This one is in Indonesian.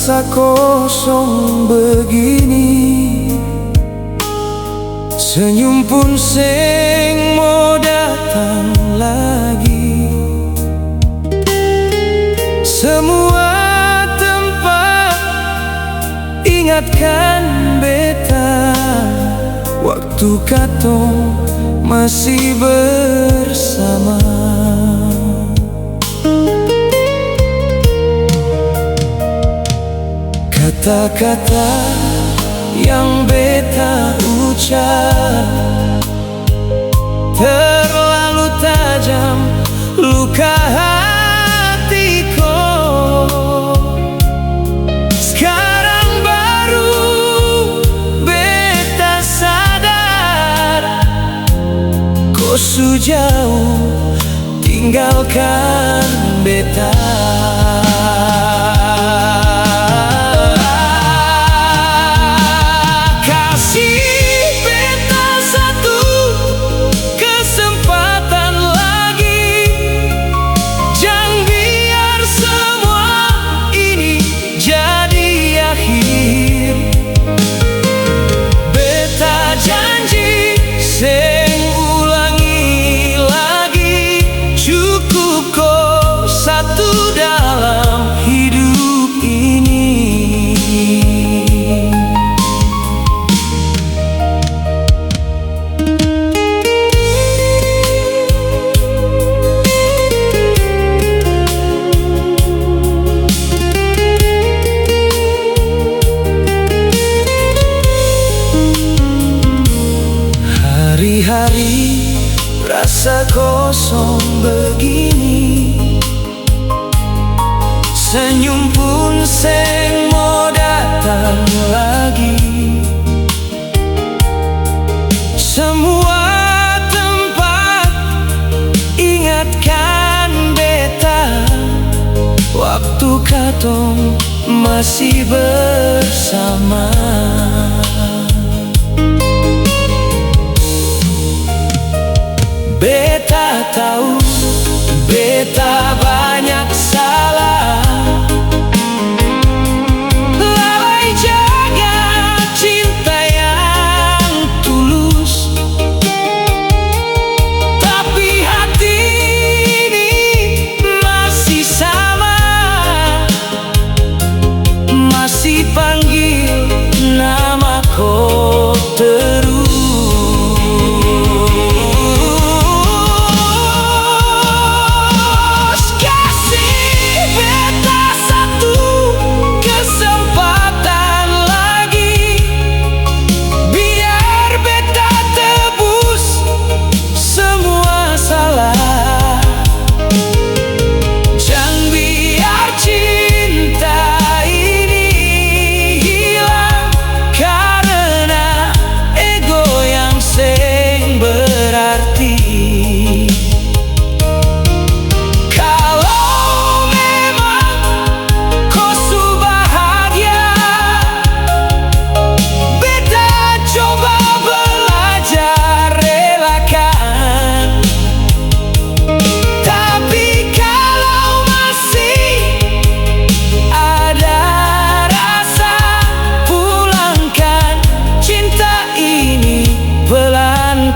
rasa kosong begini. Senyum pun sing mau datang lagi. Semua tempat ingatkan beta waktu katong masih bersama. Kata-kata yang beta ucap terlalu tajam, luka hatiku. Sekarang baru beta sadar, kau sejauh tinggalkan beta. Hari-hari rasa kosong begini. Senyum pun seng mau datang lagi. Semua tempat ingatkan beta waktu katong masih bersama. Beta tahu, beta banyak salah, lalai jaga cinta yang tulus. Tapi hati ini masih sama, masih panggil namaku terus. Pelan